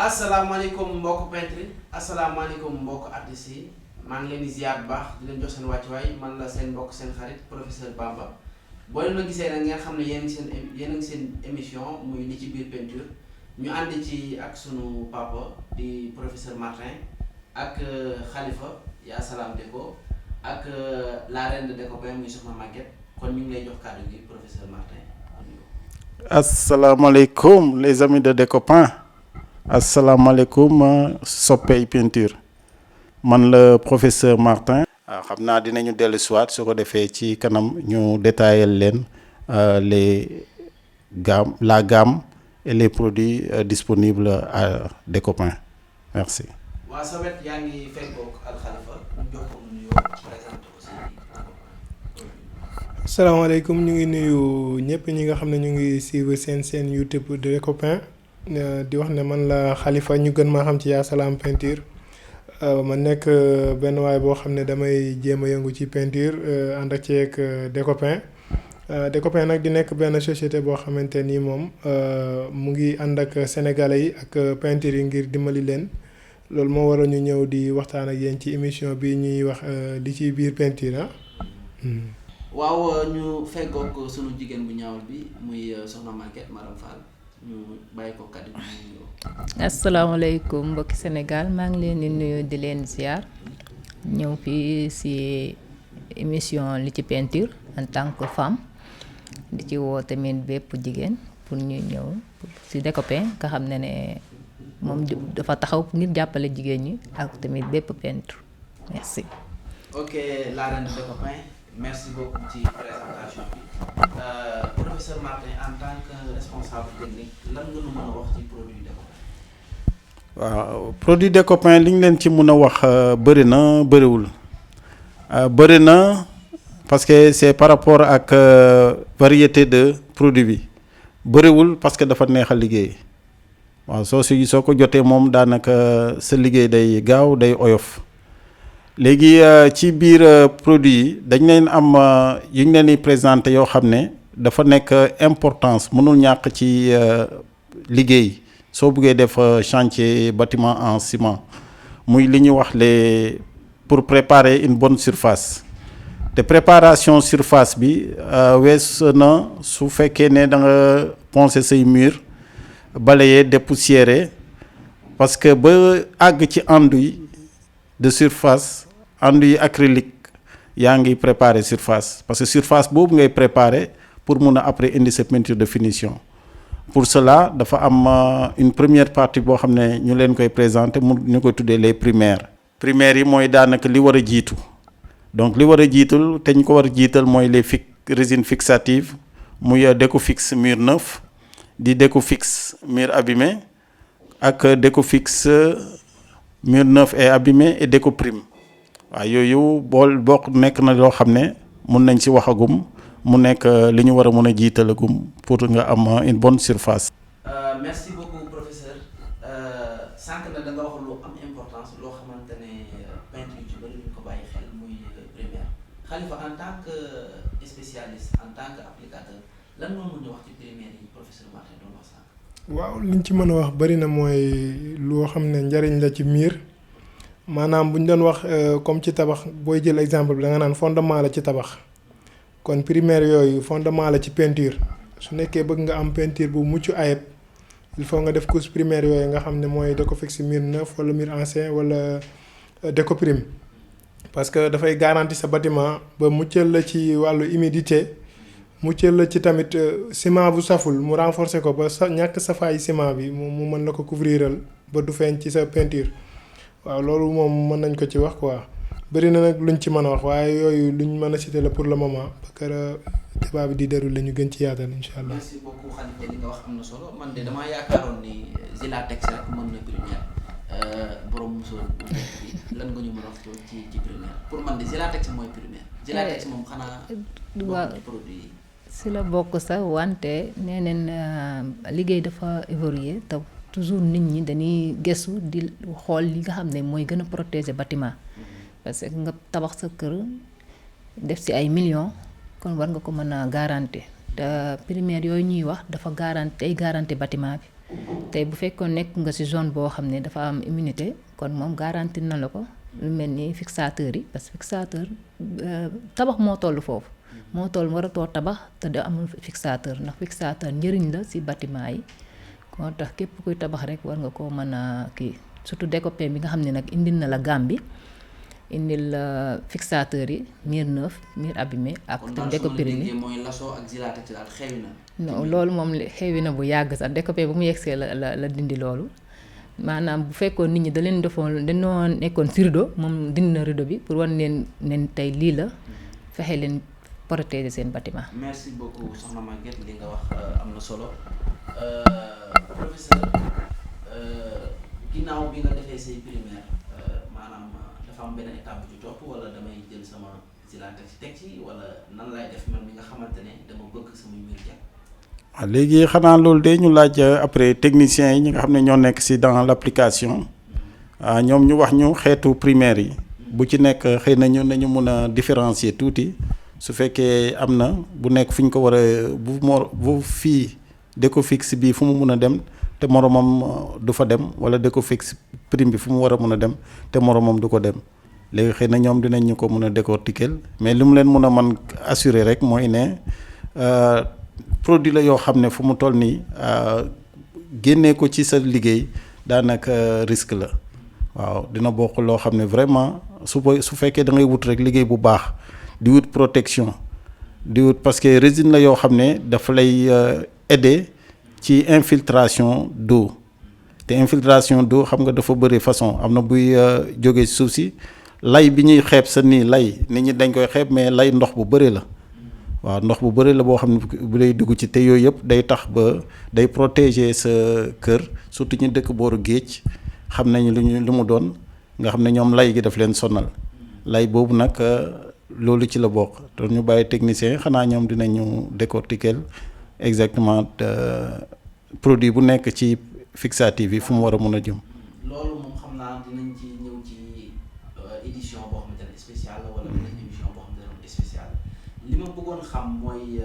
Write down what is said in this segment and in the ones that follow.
asalaamaaleykum mbokk peintre asalaamaaleykum mbokk artistes yi maa ngi leen di ziar bu baax di leen jox seen wàccuwaay man la seen mbokk seen xarit professeur Bamba boo leen ma gisee nag ngeen xam ne yéen a ngi seen émission muy li ci biir peinture ñu ànd ci ak sunu papa di professeur Martin ak Khalifa yaa salaam Déco ak la reine de Décopin muy soxna Maguette kon ñu ngi lay jox kàddu gi professeur Martin. asalaamaaleykum les amis de Décopin. asalaamaaleykum soppey peinture man la professeur Martin. xam naa dinañu dellu siwaat su ko defee ci kanam ñu détailler leen la gamme et les produits disponibles à Décopin merci. waa sa wet yaa ngi fekkoog Al Khalifa ñu jox ko mu nuyoo présenté aussi. asalaamaaleykum ñu ngi nuyu ñëpp ñi nga xam ne ñu ngi suivre seen YouTube de Décopin. di wax ne man la Khalifa ñu gën maa xam ci yaa salaam peinture ma nekk benn waay boo xam ne damay jéem a yëngu ci peinture ànd ak ceeg Décopin Décopin nag di nekk benn société boo xamante ni moom mu ngi ànd ak sénégalais yi ak peinture yi ngir dimbali leen loolu moo waral ñu ñëw di waxtaan ak yéen ci émission bi ñuy wax li ci biir peinture waaw ñu feggoog sunu jigéen bu ñaawul bi muy soxna Maguette Maram Fall. ñu bàyyi ko kàddu gi ñu nuyoo. asalaamaaleykum mbokki Sénégal maa ngi leen di nuyu di leen ziar ñëw fii ci émission li ci peinture en tant que femme di ci woo tamit bépp jigéen pour ñu ñëw ci Décopin nga xam ne moom dafa taxaw ngir jàppale jigéen ñi ak tamit bépp peintre merci. ok la reine de Décopin merci beaucoup ci présentation bi. Professeur Martin en tant que responsable technique lan nga nu mën a wax ci produit Décopin. waaw produit Décopin li ñu leen ci mën a wax bëri na bëriwul bëri na parce que c'est par rapport ak variété de produit bi bëriwul parce que dafa neex a liggéey waaw soo ko jotee moom daanaka sa liggéey day gaaw day oyof. léegi ci biir produit yi dañ leen am yu ñu leen di présenté yoo xam ne dafa nekk importance mënul ñàkk ci liggéey soo buggee def chantier bâtiment en ciment muy li ñuy wax pour préparer une bonne surface te préparation surface bi wees na su fekkee ne da nga poncer say mur balayer dépoussiérer parce que ba àgg ci enduit de surface enduit acrylique yaa ngi préparer surface parce que surface boobu ngay préparer pour mun a après indi sa peinture de finition pour cela dafa am une première partie boo xam ne ñu leen koy présenter ñu koy tuddee les primaires yi mooy daanaka li war a jiitu donc li war a jiitul te ñu ko war a jiital mooy les résines fixatives muy Décofix mur neuf di Décofix mur abîmé ak Décofix mur neuf et abîmé et Décoprime waaw yooyu bokk nekk na loo xam ne mun nañ ci waxagum mu nekk li ñu war a mën a jiitalagum pour nga am une bonne surface. merci beaucoup professeur sànq na da nga wax lu am importance loo xamante ne peintre yu ci bëri ñu ko bàyyi xel muy primaire Khalifa en tant que spécialiste en tant que applicateur lan moo mën a wax ci primaire yi professeur Martin doon wax sànq. waaw liñ ci mën a wax bëri na mooy loo xam ne njariñ la ci miir. maanaam bu ñu doon wax comme ci tabax booy jël exemple bi da nga naan fondement la ci tabax kon primaire yooyu fondement la ci peinture su nekkee bëgg nga am peinture bu mucc ayib il faut nga def couche primaire yooyu nga xam ne mooy Décofix mur neuf wala mur ancien wala Décoprime parce que dafay garantir sa bâtiment ba muccal la ci wàllu humidité muccal la ci tamit ciment bu saful mu renforcer ko ba sa ñàkk safaay ciment bi mu mën la ko couvriral ba du feeñ ci sa peinture. waaw loolu moom mën nañ ko ci wax quoi bëri na nag luñ ci mën a wax waaye yooyu luñ mën a citer la pour le moment parce que débat bi di déroulé ñu gën ci yaatal incha allah. merci beaucoup Khalifa li nga wax am na solo man de damaa yaakaaroon ni Zilatex rek mën na primaire borom musóor bi lan nga ñu mën a wax ci primaire pour man de Zilatex mooy primaire. Zilatex moom xanaa. waaw produit yi. si la bokk sax wante nee neen liggéey dafa évoluer taw. toujours nit ñi dañuy gëstu di xool li nga xam ne mooy gën a protéger bâtiment parce que nga tabax sa kër def ci ay millions kon war nga ko mën a garantir te primaire yooyu ñuy wax dafa garanti bâtiment bi tey bu fekkoon nekk nga ci zone boo xam ne dafa am immunité kon moom garanti na la ko lu mel ni fixateur yi parce que fixateur tabax moo toll foofu moo toll waratoo tabax te da amul fixateur ndax fixateur njëriñ la ci bâtiment yi moo tax képp kuy tabax rek war nga koo mën a kii surtout découpé bi nga xam ne nag indil na la gamme bi indil la fixateur yi mur neuf mur abîmé ak tam découpé ni mooy lasso ak zilaate ci daal xewi na. non loolu moom xewi na bu yàgg sax découpé bu mu yegsee la dindi loolu maanaam bu fekkoon nit ñi da leen defoon dañoo nekkoon ci rideau moom dindi na rideau bi pour wan leen ne tey lii la fexe leen protéger seen bâtiment. merci beaucoup soxna Maguette li nga wax am na solo professeur ginnaaw bi nga defee say primaire maanaam dafa am benn étape bu ci topp wala damay jël sama zilaate ci teg ci wala nan laay def man mi nga xamante ne dama bëgg sama mur jag. waaw léegi xanaa loolu de ñu laaj après techniciens yi ñi nga xam ne ñoo nekk ci dans l'application ñoom ñu wax ñu xeetu primaire yi bu ci nekk xëy na ñu nañu mun a différencier tuuti su fekkee am na bu nekk fu ñu ko war a bu fii Décofixe bi fu mu mun a dem te moromam du fa dem wala Décofixe prime bi fu mu war a mun a dem te moromam du ko dem léegi xëy na ñoom dinañ ñu ko mun a décortiquer mais li mu leen mun a man assurer rek mooy ne produit la yoo xam ne fu mu toll nii génnee ko ci sa liggéey daanaka risque la waaw dina bokk loo xam ne vraiment su fekkee da ngay wut rek liggéey bu baax di wut protection di wut parce que résine la yoo xam ne dafa lay aider ci infiltration d'eau te infiltration d'eau xam nga dafa bëri façon am na buy jóge suuf si lay bi ñuy xeeb sa nii lay nit ñi dañ koy xeeb mais lay ndox bu bëri la waaw ndox bu bëri la boo xam ne bu lay dugg ci te yooyu yëpp day tax ba day protéger sa kër surtout ñu dëkk booru géej xam nañu lu mu doon nga xam ne ñoom lay gi daf leen sonal lay boobu nag loolu ci la bokk te ñu bàyyi technicien xanaa ñoom dinañu décortiquer exactement produit bu nekk ci fixatif yi fu mu war a mun a jëm. loolu moom xam naa dinañ ci ñëw ci édition boo xamante ne spéciale la wala beneen émission boo xamante ne spéciale li ma bëggoon xam mooy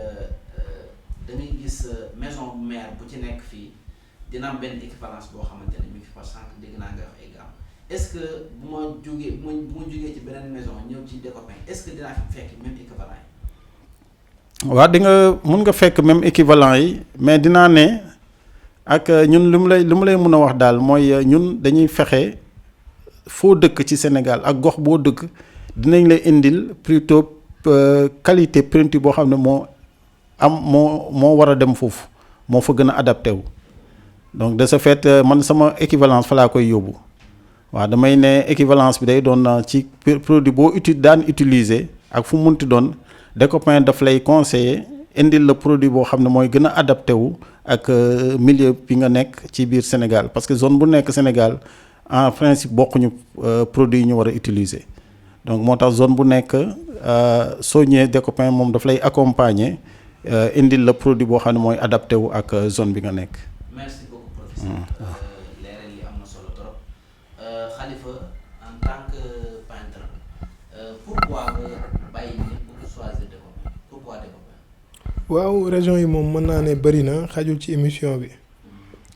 da ngay gis maison mère bu ci nekk fii dina am benn équivalence boo xamante ne mi ngi fi par sànq dégg naa nga wax ay gamme est-ce que bu ma jógee ci beneen maison ñëw ci Décopain est-ce que dinaa fi fekk même équivalent yi. waaw di nga mun nga fekk même équivalent yi mais dinaa ne ak ñun li mu lay mën a wax daal mooy ñun dañuy fexe foo dëkk ci Sénégal ak gox boo dëkk dinañ la indil plutôt qualité peinture boo xam ne moo war a dem foofu moo fa gën a adapté wu donc de ce fait man sama équivalence fa laa koy yóbbu waaw damay ne équivalence bi day doon ci produit boo daan utiliser ak fu mu munti doon Décopain daf lay conseiller indil la produit boo xam ne mooy gën a adapté wu ak milieu bi nga nekk ci biir Sénégal parce que zone bu nekk Sénégal en principe bokkuñu produit yi ñu war a utiliser donc moo tax zone bu nekk soo ñëwee Décopain moom daf lay accompagner indil la produit boo xam ne mooy adapté wu ak zone bi nga nekk. merci beaucoup professeur. leeral li am na solo trop Khalifa en tant que peintre pourquoi nga bàyyi lépp pour choisir Décopain pourquoi Décopain. waaw région yi moom mën naa ne bëri na xajul ci émission bi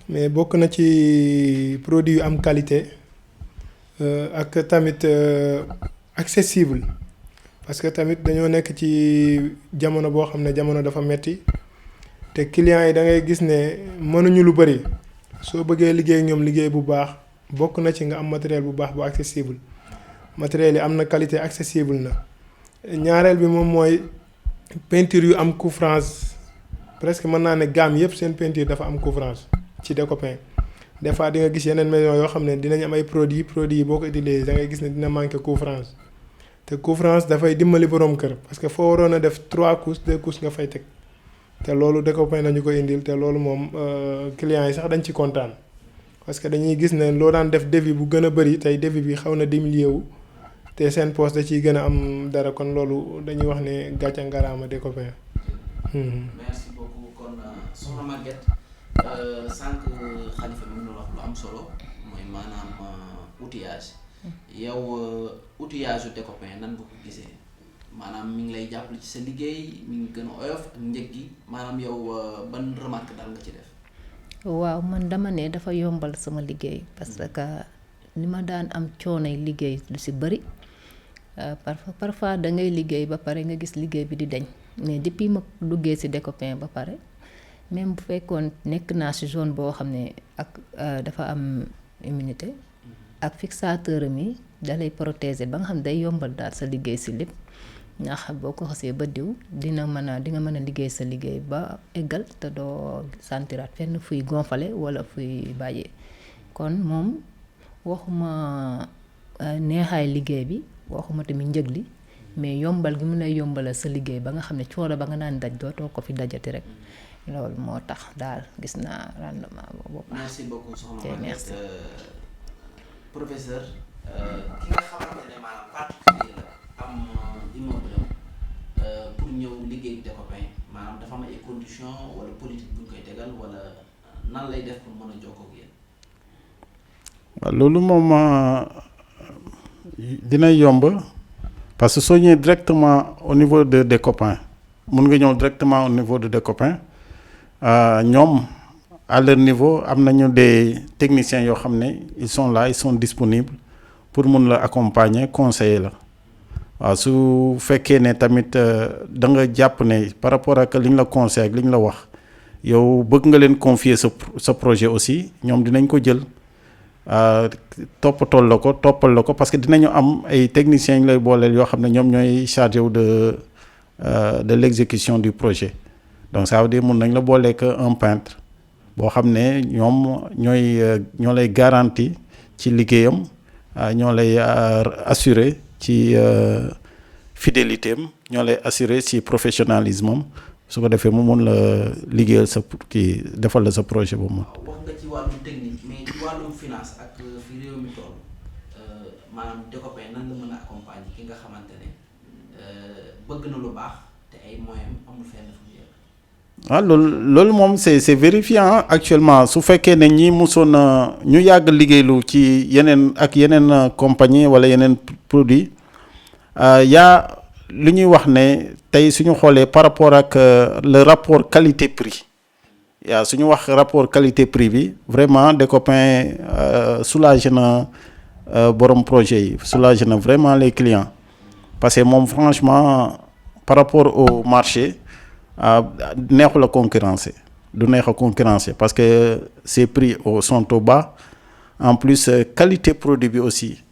mais bokk na ci produit yu am qualité ak tamit accessible parce que tamit dañoo nekk ci jamono boo xam ne jamono dafa metti te clients yi da ngay gis ne mënuñu lu bëri soo bëggee liggéey ak ñoom liggéey bu baax bokk na ci nga am matériel bu baax bu accessible matériel yi am na qualité accessible na ñaareel bi moom mooy peinture yu am couvrance presque mën naa ne gamme yëpp seen peinture dafa am couvrance ci Décopain des fois di nga gis yeneen maison yoo xam ne dinañ am ay produits yi boo ko utilisé da ngay gis ne dina manqué couvrance te couvrance dafay dimbali borom kër parce que foo waroon a def 3 couches 2 couches nga fay teg te loolu Décopain nañu ko indil te loolu moom clients yi sax dañ ci kontaan parce que dañuy gis ne loo daan def devis bu gën a bëri tey devis bi xaw na diminué wu te seen poste da ciy gën a am dara kon loolu dañuy wax ne gàcce ngaraama Décopain. merci beaucoup kon soxna Maguette sànq Khalifa bi mu wax lu am solo mooy maanaam outillage yow outillage Décopain nan nga ko gisee maanaam mi ngi lay jàppale ci sa liggéey mi ngi gën a oyof ak njëg gi maanaam yow ban remarque daal nga ci def. waaw man dama ne dafa yombal sama liggéey parce que li ma daan am coonay liggéey lu ci bari parfois da ngay liggéey ba pare nga gis liggéey bi di dañ mais depuis ma duggee ci Decopin ba pare même bu fekkoon nekk naa ci zone boo xam ne ak dafa am immunité ak fixateur mi dalay protéger ba nga xam ne day yombal daal sa liggéey ci lépp ndax boo ko xasee ba diw di nga mën a liggéey sa liggéey ba eggal te doo santiraat fenn fuy gonfale wala fuy bàyyee kon moom waxuma neexaay liggéey bi waxuma tamit njëg li mais yombal gi mun a yombalal sa liggéey ba nga xam ne coono ba nga naan daj dootoo ko fi dajati rek loolu moo tax daal gis naa rendement boobu. merci beaucoup soxna merci professeur ki nga xamante ne maanaam particulier la am immeuble pour ñëw liggéey Decopin maanaam dafa am ay conditions wala politique bu ñu koy tegal wala nan lay def pour mën a jokkoo ak yéen. waaw loolu moom dina yomb parce que soo ñëwee directement au niveau de Decopin mun nga ñëw directement au niveau de Decopin ñoom à leur niveau am nañu des techniciens yoo xam ne ils sont là ils sont disponibles pour mun la accompagner conseiller la waaw su fekkee ne tamit da nga jàpp ne par rapport ak li ñu la conseillé ak li ñu la wax yow bëgg nga leen confier sa projet aussi ñoom dinañ ko jël toppal la ko parce que dinañu am ay techniciens ñu lay booleel yoo xam ne ñoom ñooy chargé wu de l'exécution du projet donc ça veut dire mun nañ la booleek un peintre boo xam ne ñoom ñoo lay garanti ci liggéeyam ñoo lay assurer ci fidélité am ñoo lay assurer ci professionnalisme am su ko defee mu mun la liggéeyal sa defal la sa projet boobu moom. wax nga ci wàllum technique mais ci wàllum finance ak fi réew mi toll maanaam Decopin nan la mën a accompagner ki nga xamante ne bëgg na lu baax te ay moyens amul fenn fu mu yegg. loolu moom c'est vérifiant actuellement su fekkee ne ñi mosoon ñu yàgg liggéeylu ci yeneen compagnie wala yeneen produit yaa lu ñuy wax ne tey suñu xoolee par rapport ak le rapport qualité prix yaa suñu wax rapport qualité prix bi vraiment Decopin soulagé na borom projet yi soulagé na vraiment les clients parce que moom franchement par rapport au marché neexul a concurrencer du neex a concurrencer parce que ces prix sont au bas en plus qualité produit bi aussi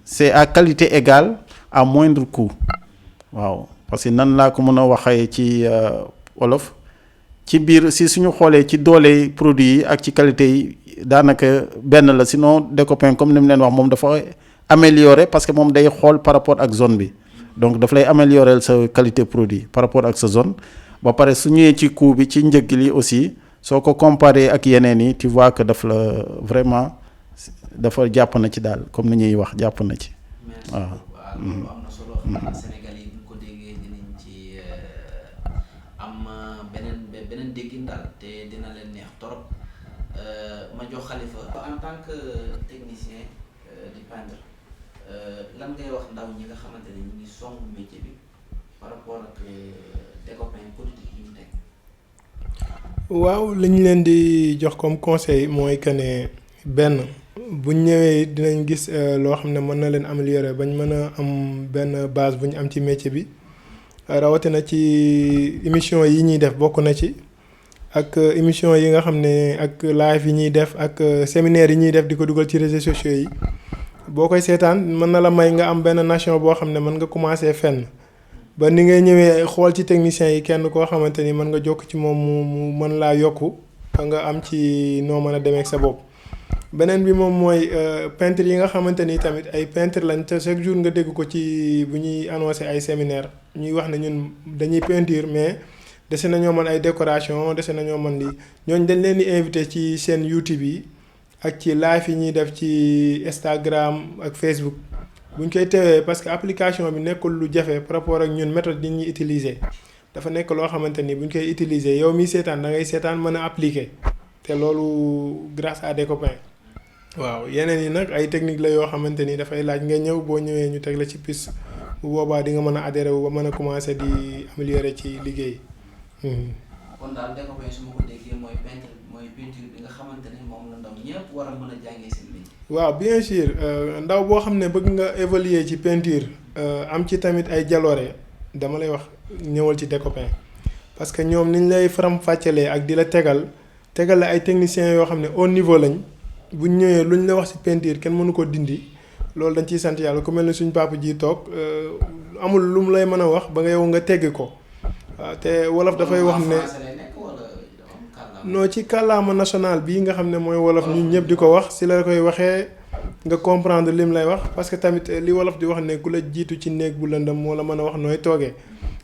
c'est à qualité égale à moindre coût waaw parce que nan laa ko mën a waxee ci wolof ci biir si suñu xoolee ci doole produit yi ak ci qualité yi daanaka benn la sinon Decopin comme ni mu leen wax moom dafa améliorer parce que moom day xool par rapport ak zone bi donc daf lay améliorer sa qualité produit par rapport ak sa zone ba pare su ñëwee ci coût bi ci njëg li aussi soo ko comparé ak yeneen yi tu vois que daf la vraiment dafa jàpp na ci daal comme ni ñuy wax jàpp na ci waaw. loolu am na solo xam naa Sénégal yi bu ñu ko déggee dinañ ci am beneen déggin daal te dina leen neex torop ma jox Khalifa en tant que technicien di peindre lan ngay wax ndaw ñi nga xamante ne ñu ngi song métier bi par rapport ak Decopin politique yi ñu teg. waaw li ñu leen di jox comme conseil mooy que ne benn buñ ñëwee dinañ gis loo xam ne mën na leen améliorer bañ mën a am benn base bu ñu am ci métier bi rawatina ci émission yi ñuy def bokk na ci ak émission yi nga xam ne ak live yi ñuy def ak séminaire yi ñuy def di ko dugal ci réseaux sociaux yi boo koy seetaan mën na la may nga am benn nation boo xam ne mën nga commencer fenn ba ni ngay ñëwee xool ci techniciens yi kenn koo xamante ni mën nga jokk ci moom mu mën laa yokku nga am ci noo mën a demee ak sa bopp. beneen bi moom mooy peintre yi nga xamante ni tamit ay peintre lañ te chaque jour nga dégg ko ci bu ñuy annoncer ay séminaire ñuy wax ne ñun dañuy peinture mais dese nañoo mën ay décoration dese nañoo mën lii ñooñu dañ leen di invité ci seen YouTube yi ak ci live yi ñuy def ci Instagram ak Facebook buñ koy teewee parce que application bi nekkul lu jafe par rapport ak ñun méthode yi ñuy utiliser dafa nekk loo xamante ni buñ koy utiliser yow miy seetaan da ngay seetaan mën a appliquer te loolu grâce à Decopin. waaw yeneen yi nag ay technique la yoo xamante ni dafay laaj nga ñëw boo ñëwee ñu teg la ci piste bu boobaa di nga mën a adhérer wu ba mën a commencer di améliorer ci liggéey. kon daal découpage su ma ko déggee mooy peinture bi nga xamante ne moom la ndaw ñëpp war a mën a jàngee seen métier. waaw bien sûr ndaw boo xam ne bëgg nga évoluer ci peinture am ci tamit ay jaloore dama lay wax ñëwal ci découpage parce que ñoom niñ lay faram-fàccelee ak di la tegal la ay techniciens yoo xam ne au niveau lañ buñ ñëwee luñ la wax ci peinture kenn mënu ko dindi loolu dañ ciy sant yàlla ku mel ne suñ papa ji toog amul lu mu lay mën a wax ba nga yow nga teggi ko waaw te wolof dafay wax ne non ci kàllaama national bii nga xam ne mooy wolof ñun ñëpp di ko wax si la koy waxee nga comprendre lim lay wax parce que tamit li wolof di wax ne ku la jiitu ci néeg bu lëndëm moo la mën a wax nooy toogee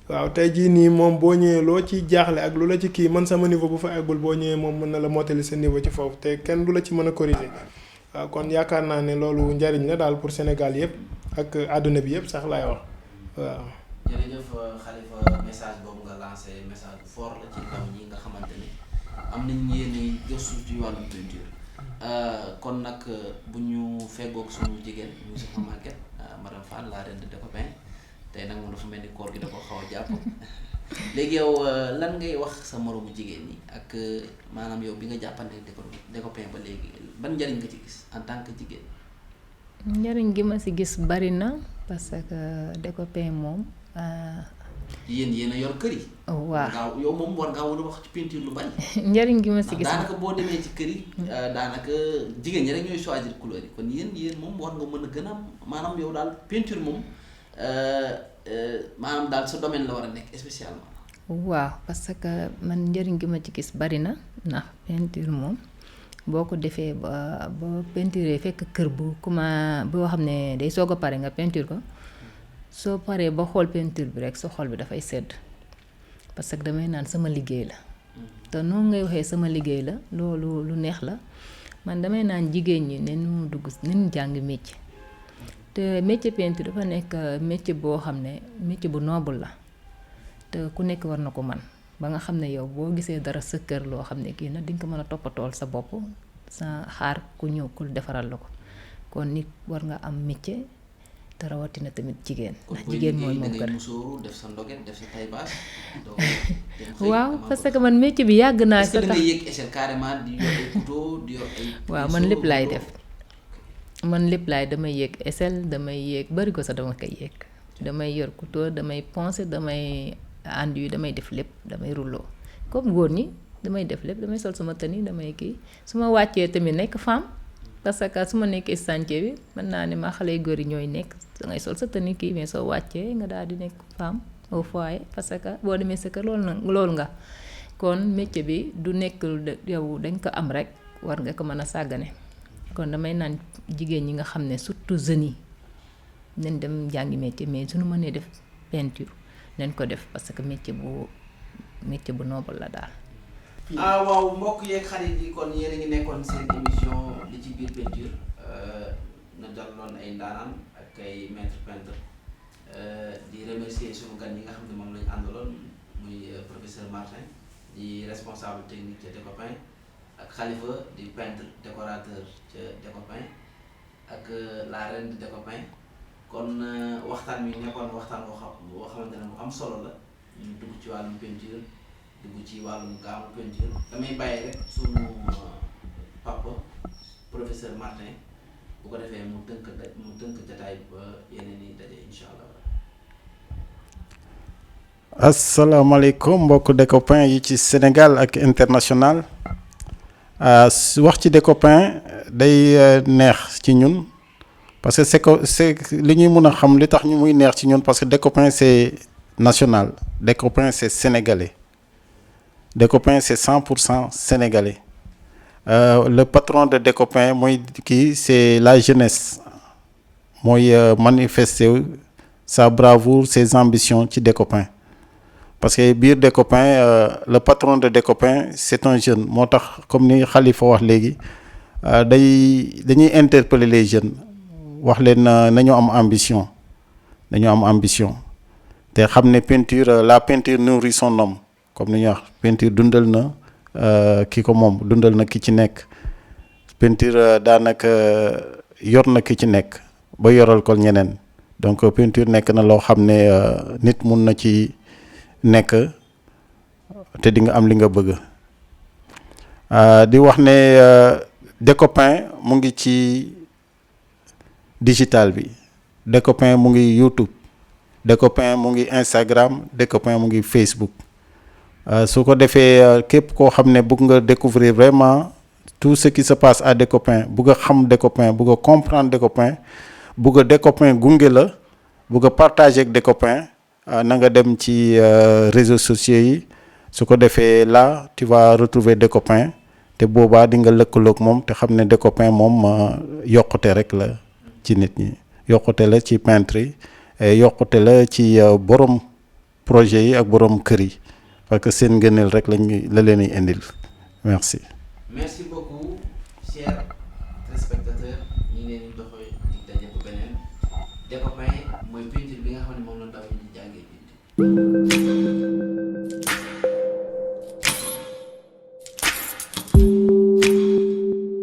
waaw tey jii nii moom boo ñëwee loo ci jaaxle ak lu la ci kii man sama niveau bu fa eggul boo ñëwee moom mën na la mottali sa niveau ci foofu te kenn du la ci mën a corriger waaw kon yaakaar naa ne loolu njariñ la daal pour Sénégal yëpp ak àdduna bi yëpp sax laay wax waaw. jërëjëf Khalifa message boobu nga lancé message bu fort la ci ndaw ñi nga xamante ne am nañ yéene gëstu ci wàllu peinture kon nag bu ñu feggoog suñu jigéen ñu soxna Maguette madame Fall la reine de découpage tey nag moom dafa mel ni koor gi da ko xaw a jàpp léegi yow lan ngay wax sa moromu jigéen ñi ak maanaam yow bi nga jàppante découpage ba léegi ban njariñ nga ci gis en tant que jigéen. njariñ gi ma si gis bari na parce que découpage moom. yéen a yor kër yi. waaw yow moom war ngaa war a wax ci peinture lu bari. njariñ gi ma si gis daanaka boo demee ci kër yi. daanaka jigéen ñi rek ñooy choisir couleur yi kon yéen moom war nga mën a gën a maanaam yow daal peinture moom maanaam daal sa domaine la war a nekk spécialement. waaw parce que man njariñ gi ma ci gis bari na ndax peinture moom boo ko defee ba peinture fekk kër bu boo xam ne day soog a pare nga peinture ko. soo paree ba xool peinture bi rek sa xol bi dafay sedd parce que damay naan sama liggéey la te noonu ngay waxee sama liggéey la loolu lu neex la man damay naan jigéen ñi ne nu dugg ne nu jàng métier te métier peinture dafa nekk métier boo xam ne métier bu noble la te ku nekk war na ko man ba nga xam ne yow boo gisee dara sa kër loo xam ne kii na di nga ko mën a toppatool sa bopp sa xaar ku ñëw ku defaral la ko kon nit war nga am métier. te rawatina tamit jigéen ndax jigéen mooy moom kër def sa ndoget def sa taille basse waaw parce que man métier bi yàgg naa ko tax da ngay yëg échelle carrément di yor ay couteau di yor ay waaw man lépp laay def man lépp laay damay yéeg échelle damay yéeg bari ko sax dama koy yéeg damay yor couteau damay poncer damay enduit damay def lépp damay rouleau comme góor ñi damay def lépp damay sol sama tenue damay kii su ma wàccee tamit nekk femme parce que su ma nekkee chantier bi mën naa ne ma xale yu góor yi ñooy nekk dangay sol sa tenue kii mais soo wàccee nga daal di nekk femme au foyer parce que boo demee sa kër loolu nga kon métier bi du nekk yow dañ ko am rek war nga ko mën a sàggane kon damay naan jigéen ñi nga xam ne surtout jeunes yi nañ dem jàngi métier mais suñu mënee def peinture nañ ko def parce que métier bu noble la daal. waaw mbokk yeeg xarit yi kon yéen a ngi nekkoon seen émission li ci biir peinture na dalaloon ay ndaanaan ak ay maître peintre di remercier suñu gan yi nga xam ne moom lañu àndaloon muy professeur Martin di responsable technique ca Découpage ak Khalifa di peintre décorateur ca Découpage ak la reine de Découpage kon waxtaan wi nekkoon waxtaan boo xamante ne bu am solo la ñu dugg ci wàllum peinture dugg ci wàllum gaamu peinture damay bàyyi rek suñu papa professeur Martin bu ko defee mu tënk jataay ba yeneen yi daje incha allah. asalaamaaleykum mbokk Découpage yi ci Sénégal ak international wax ci Découpage day neex ci ñun parce que c'est li ñuy mën a xam li tax ñu muy neex ci ñun parce que Découpage c'est national Découpage c'est sénégalais. Découpage c'est 100% sénégalais le patron de Découpage mooy kii c'est la jeunesse mooy manifester sa bravoure ses ambitions ci Découpage parce que biir Découpage le patron de Découpage c'est un jeune moo tax comme ni Khalifa wax léegi dañuy interpeller les jeunes wax leen nañu am ambition te xam ne peinture la peinture nourrit son homme comme ni ñuy wax peinture dundal na ki ko moom dundal na ki ci nekk peinture daanaka yor na ki ci nekk ba yoral ko ñeneen donc peinture nekk na loo xam ne nit mun na ci nekk te di nga am li nga bëgg. Di wax ne Décopain mu ngi ci digital bi, Décopain mu ngi YouTube, Décopain mu ngi Instagram, Décopain mu ngi Facebook. Su ko defee képp koo xam ne bëgg nga découvrir vraiment tout ce qui se passe à Décopain, bëgg a xam Décopain, bëgg a comprendre Décopain, bëgg a Décopain gunge la, bëgg a partager ak Décopain, na nga dem ci réseaux sociaux yi. Su ko defee là tu vas retrouver Décopain te boobaa di nga lëkkaloog moom te xam ne Décopain moom yokkute rek la ci nit ñi, yokkute la ci peintre yi, yokkute la ci borom projet yi ak borom kër yi, parce que seen ngëneel rek la leen di indil. Merci. Merci beaucoup chers téléspectateurs, ñi ngi leen di doxee di daje bu beneen Décopain mooy peinture bi nga xam ne moom la ndaw ñi di jàngee peinture.